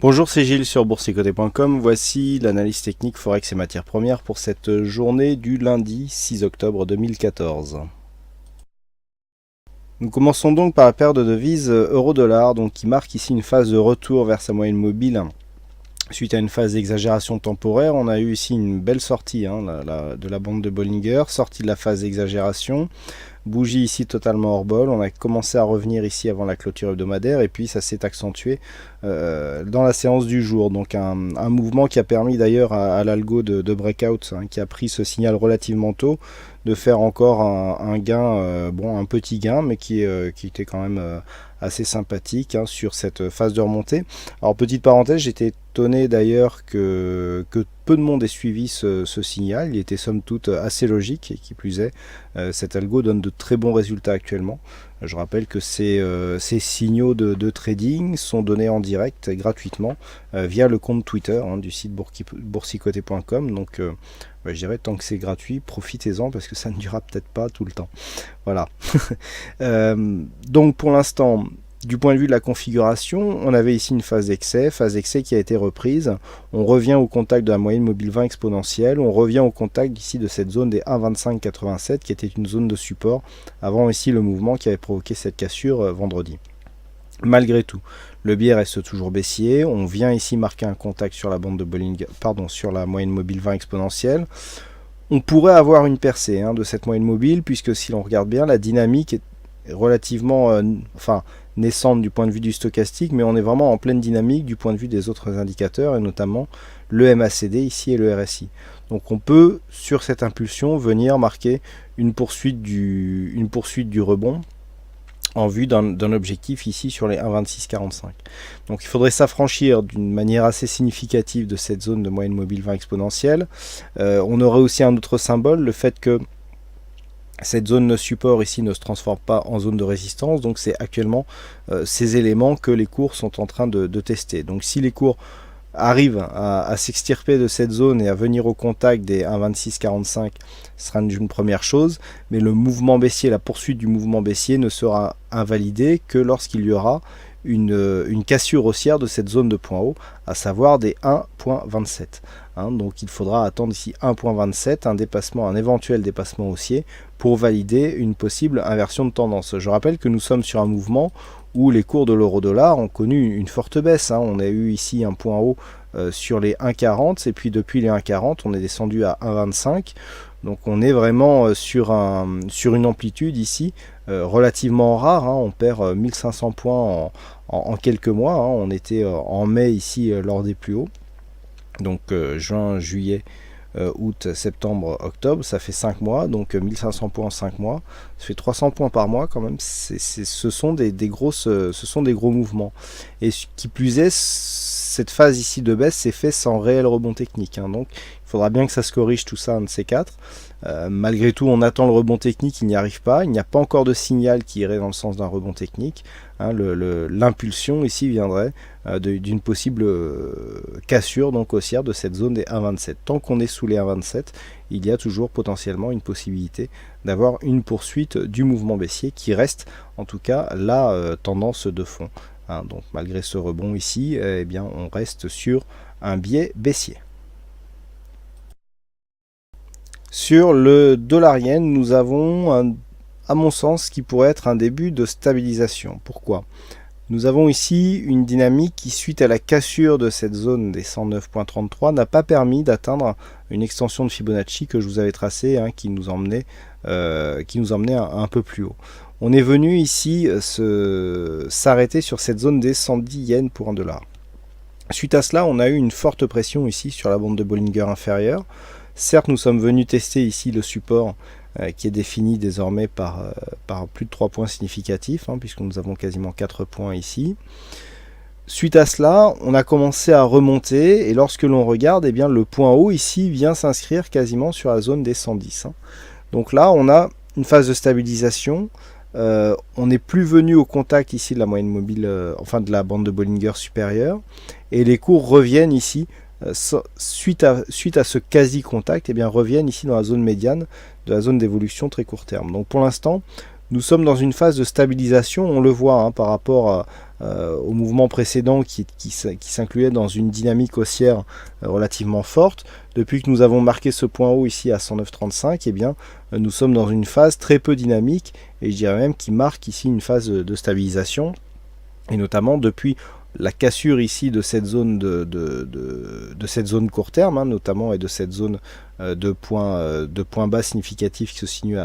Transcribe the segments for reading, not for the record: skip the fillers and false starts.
Bonjour, c'est Gilles sur boursicoté.com. Voici l'analyse technique Forex et matières premières pour cette journée du lundi 6 octobre 2014. Nous commençons donc par la paire de devises euro-dollar, donc qui marque ici une phase de retour vers sa moyenne mobile. Suite à une phase d'exagération temporaire, on a eu ici une belle sortie de la bande de Bollinger, sortie de la phase d'exagération. Bougie ici totalement hors bol, on a commencé à revenir ici avant la clôture hebdomadaire et puis ça s'est accentué dans la séance du jour. Donc un mouvement qui a permis d'ailleurs à l'algo de breakout, qui a pris ce signal relativement tôt, de faire encore un gain, un petit gain, mais qui était quand même assez sympathique sur cette phase de remontée. Alors petite parenthèse, j'étais étonné d'ailleurs que peu de monde ait suivi ce signal. Il était somme toute assez logique et qui plus est, cet algo donne de très bons résultats actuellement. Je rappelle que ces signaux de trading sont donnés en direct gratuitement via le compte Twitter du site boursicoté.com. Donc je dirais tant que c'est gratuit, profitez-en parce que ça ne durera peut-être pas tout le temps. Voilà. Donc pour l'instant, du point de vue de la configuration, on avait ici une phase d'excès qui a été reprise. On revient au contact de la moyenne mobile 20 exponentielle. On revient au contact ici de cette zone des 1,2587 qui était une zone de support avant ici le mouvement qui avait provoqué cette cassure vendredi. Malgré tout, le biais reste toujours baissier. On vient ici marquer un contact sur la bande de Bollinger, sur la moyenne mobile 20 exponentielle. On pourrait avoir une percée de cette moyenne mobile puisque si l'on regarde bien, la dynamique est relativement naissante du point de vue du stochastique, mais on est vraiment en pleine dynamique du point de vue des autres indicateurs et notamment le MACD ici et le RSI. Donc on peut sur cette impulsion venir marquer une poursuite du rebond en vue d'un objectif ici sur les 1,2645. Donc il faudrait s'affranchir d'une manière assez significative de cette zone de moyenne mobile 20 exponentielle. On aurait aussi un autre symbole, le fait que cette zone de support ici ne se transforme pas en zone de résistance, donc c'est actuellement ces éléments que les cours sont en train de tester. Donc si les cours arrivent à s'extirper de cette zone et à venir au contact des 1,2645, ce sera une première chose, mais le mouvement baissier, la poursuite du mouvement baissier ne sera invalidée que lorsqu'il y aura une cassure haussière de cette zone de point haut, à savoir des 1,27. Donc il faudra attendre ici 1,27, un éventuel dépassement haussier pour valider une possible inversion de tendance. Je rappelle que nous sommes sur un mouvement où les cours de l'euro-dollar ont connu une forte baisse. On a eu ici un point haut sur les 1,40 et puis depuis les 1,40 on est descendu à 1,25. Donc on est vraiment sur une amplitude ici relativement rare. On perd 1500 points en quelques mois. On était en mai ici lors des plus hauts. Donc juin, juillet, août, septembre, octobre, ça fait 5 mois, donc 1500 points en 5 mois, ça fait 300 points par mois quand même, ce sont des gros mouvements. Et ce qui plus est, cette phase ici de baisse s'est fait sans réel rebond technique, donc il faudra bien que ça se corrige tout ça, un de ces quatre. Malgré tout, on attend le rebond technique, il n'y arrive pas, il n'y a pas encore de signal qui irait dans le sens d'un rebond technique. L'impulsion ici viendrait d'une possible cassure donc haussière de cette zone des 1,27. Tant qu'on est sous les 1,27, il y a toujours potentiellement une possibilité d'avoir une poursuite du mouvement baissier qui reste en tout cas la tendance de fond. Donc malgré ce rebond ici, on reste sur un biais baissier. Sur le dollar yen, nous avons à mon sens, qui pourrait être un début de stabilisation. Pourquoi ? Nous avons ici une dynamique qui, suite à la cassure de cette zone des 109.33, n'a pas permis d'atteindre une extension de Fibonacci que je vous avais tracée, qui nous emmenait un peu plus haut. On est venu ici s'arrêter sur cette zone des 110 yens pour un dollar. Suite à cela, on a eu une forte pression ici sur la bande de Bollinger inférieure. Certes, nous sommes venus tester ici le support qui est défini désormais par plus de 3 points significatifs, puisque nous avons quasiment 4 points ici. Suite à cela, on a commencé à remonter, et lorsque l'on regarde, le point haut ici vient s'inscrire quasiment sur la zone des 110. Donc là, on a une phase de stabilisation. On n'est plus venu au contact ici de la moyenne mobile, de la bande de Bollinger supérieure, et les cours reviennent ici suite à ce quasi-contact, reviennent ici dans la zone médiane de la zone d'évolution très court terme. Donc pour l'instant, Nous sommes dans une phase de stabilisation, on le voit par rapport au mouvement précédent qui s'incluait dans une dynamique haussière relativement forte. Depuis que nous avons marqué ce point haut ici à 109,35, eh bien, nous sommes dans une phase très peu dynamique, et je dirais même qui marque ici une phase de stabilisation, et notamment depuis la cassure ici de cette zone de cette zone court terme, notamment, et de cette zone de points bas significatifs qui se situe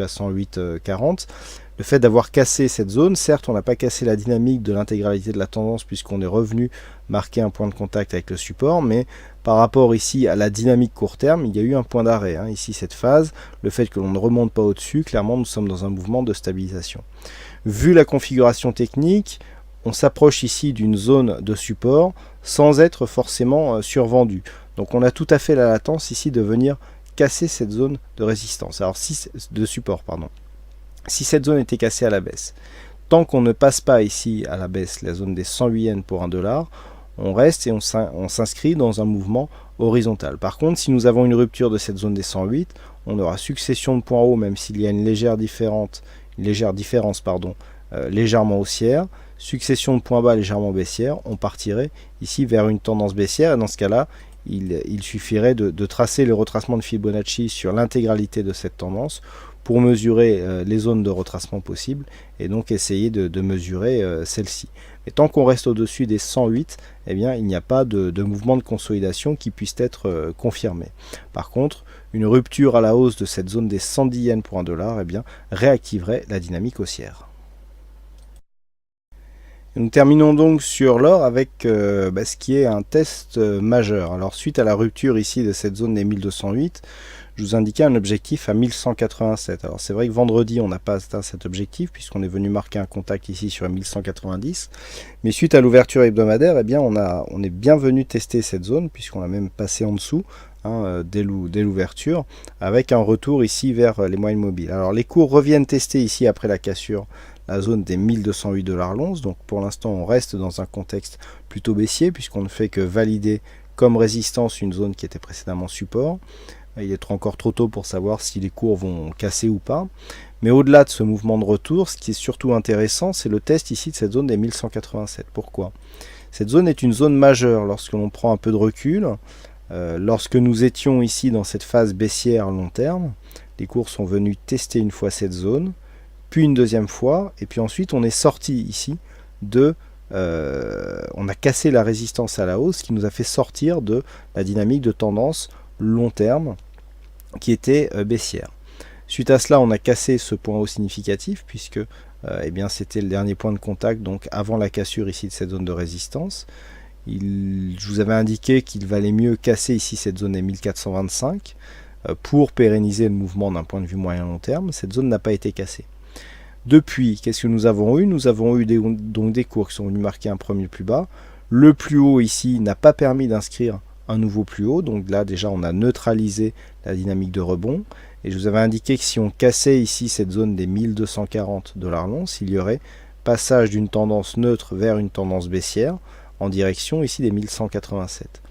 à 108,40. Le fait d'avoir cassé cette zone, certes on n'a pas cassé la dynamique de l'intégralité de la tendance puisqu'on est revenu marquer un point de contact avec le support, mais par rapport ici à la dynamique court terme, il y a eu un point d'arrêt. Ici cette phase, le fait que l'on ne remonte pas au-dessus, clairement nous sommes dans un mouvement de stabilisation. Vu la configuration technique, on s'approche ici d'une zone de support sans être forcément survendu. Donc on a tout à fait la latence ici de venir casser cette zone de résistance, de support, pardon. Si cette zone était cassée à la baisse, tant qu'on ne passe pas ici à la baisse la zone des 108 yens pour $1, on reste et on s'inscrit dans un mouvement horizontal. Par contre, si nous avons une rupture de cette zone des 108, on aura succession de points hauts, même s'il y a une légère différence, légèrement haussière, succession de points bas légèrement baissière, on partirait ici vers une tendance baissière, et dans ce cas-là, il suffirait de tracer le retracement de Fibonacci sur l'intégralité de cette tendance pour mesurer les zones de retracement possibles, et donc essayer de mesurer celle-ci. Mais tant qu'on reste au-dessus des 108, eh bien, il n'y a pas de mouvement de consolidation qui puisse être confirmé. Par contre, une rupture à la hausse de cette zone des 110 yens pour $1, eh bien, réactiverait la dynamique haussière. Nous terminons donc sur l'or avec ce qui est un test majeur. Alors suite à la rupture ici de cette zone des 1208, je vous indiquais un objectif à 1187. Alors c'est vrai que vendredi on n'a pas atteint cet objectif puisqu'on est venu marquer un contact ici sur 1190, mais suite à l'ouverture hebdomadaire, eh bien on est bien venu tester cette zone puisqu'on a même passé en dessous dès l'ouverture, avec un retour ici vers les moyennes mobiles. Alors les cours reviennent tester ici après la cassure la zone des 1208 $ l'once. Donc pour l'instant on reste dans un contexte plutôt baissier puisqu'on ne fait que valider comme résistance une zone qui était précédemment support. Il est encore trop tôt pour savoir si les cours vont casser ou pas. Mais au-delà de ce mouvement de retour, ce qui est surtout intéressant, c'est le test ici de cette zone des 1187. Pourquoi? Cette zone est une zone majeure lorsque l'on prend un peu de recul. Lorsque nous étions ici dans cette phase baissière long terme, les cours sont venus tester une fois cette zone, puis une deuxième fois, et puis ensuite on est sorti ici on a cassé la résistance à la hausse, ce qui nous a fait sortir de la dynamique de tendance long terme qui était baissière. Suite à cela, on a cassé ce point haut significatif puisque c'était le dernier point de contact, donc avant la cassure ici de cette zone de résistance. Je vous avais indiqué qu'il valait mieux casser ici cette zone des 1425 pour pérenniser le mouvement d'un point de vue moyen long terme. Cette zone n'a pas été cassée. Depuis, qu'est-ce que nous avons eu? Nous avons eu donc des cours qui sont venus marquer un premier plus bas. Le plus haut ici n'a pas permis d'inscrire un nouveau plus haut, donc là déjà on a neutralisé la dynamique de rebond, et je vous avais indiqué que si on cassait ici cette zone des 1240 $ l'once, il y aurait passage d'une tendance neutre vers une tendance baissière en direction ici des 1187.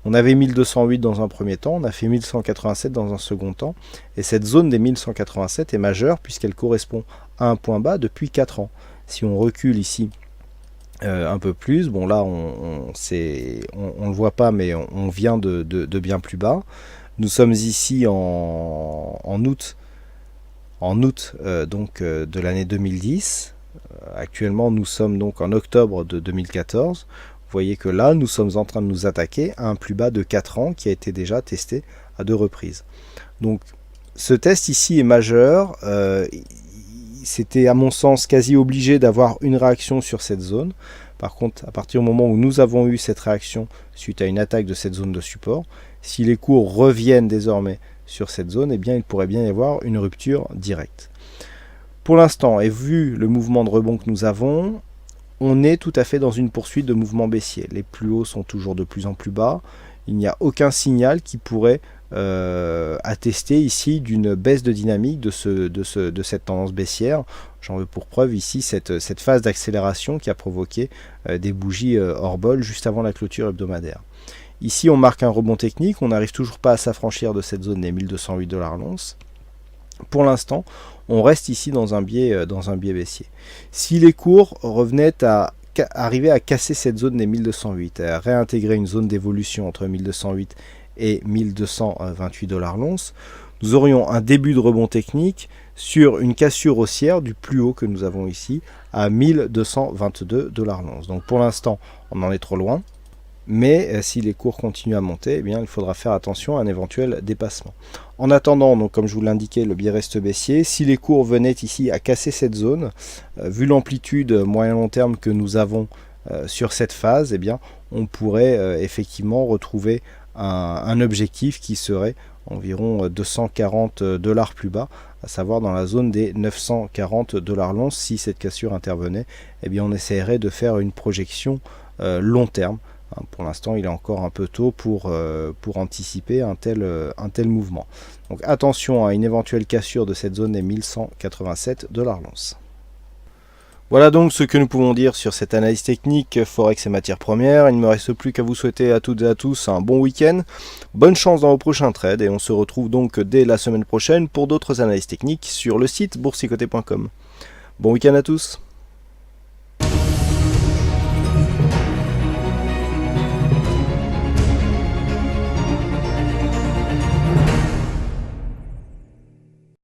On avait 1208 dans un premier temps, on a fait 1187 dans un second temps, et cette zone des 1187 est majeure puisqu'elle correspond à un point bas depuis 4 ans. Si on recule ici un peu plus, bon là on le voit pas, mais on vient de bien plus bas. Nous sommes ici en août de l'année 2010. Actuellement nous sommes donc en octobre de 2014. Vous voyez que là nous sommes en train de nous attaquer à un plus bas de 4 ans qui a été déjà testé à 2 reprises. Donc ce test ici est majeur. C'était à mon sens quasi obligé d'avoir une réaction sur cette zone. Par contre, à partir du moment où nous avons eu cette réaction suite à une attaque de cette zone de support, si les cours reviennent désormais sur cette zone, eh bien, il pourrait bien y avoir une rupture directe. Pour l'instant, et vu le mouvement de rebond que nous avons, on est tout à fait dans une poursuite de mouvement baissier. Les plus hauts sont toujours de plus en plus bas. Il n'y a aucun signal qui pourrait attester ici d'une baisse de dynamique de cette tendance baissière. J'en veux pour preuve ici cette phase d'accélération qui a provoqué des bougies hors bol juste avant la clôture hebdomadaire. Ici on marque un rebond technique, on n'arrive toujours pas à s'affranchir de cette zone des 1208 $ l'once. Pour l'instant, on reste ici dans un biais baissier. Si les cours revenaient à arriver à casser cette zone des 1208, à réintégrer une zone d'évolution entre 1208 et 1228 $ l'once, nous aurions un début de rebond technique sur une cassure haussière du plus haut que nous avons ici à 1222 $ l'once. Donc pour l'instant, on en est trop loin. Mais si les cours continuent à monter, eh bien, il faudra faire attention à un éventuel dépassement. En attendant, donc, comme je vous l'indiquais, le biais reste baissier. Si les cours venaient ici à casser cette zone, vu l'amplitude moyen-long terme que nous avons sur cette phase, eh bien, on pourrait effectivement retrouver un objectif qui serait environ 240 $ plus bas, à savoir dans la zone des 940 $ l'once. Si cette cassure intervenait, eh bien, on essaierait de faire une projection long terme. Pour l'instant, il est encore un peu tôt pour anticiper un tel mouvement. Donc attention à une éventuelle cassure de cette zone des 1187 $ l'once. Voilà donc ce que nous pouvons dire sur cette analyse technique Forex et matières premières. Il ne me reste plus qu'à vous souhaiter à toutes et à tous un bon week-end. Bonne chance dans vos prochains trades et on se retrouve donc dès la semaine prochaine pour d'autres analyses techniques sur le site boursicoté.com. Bon week-end à tous.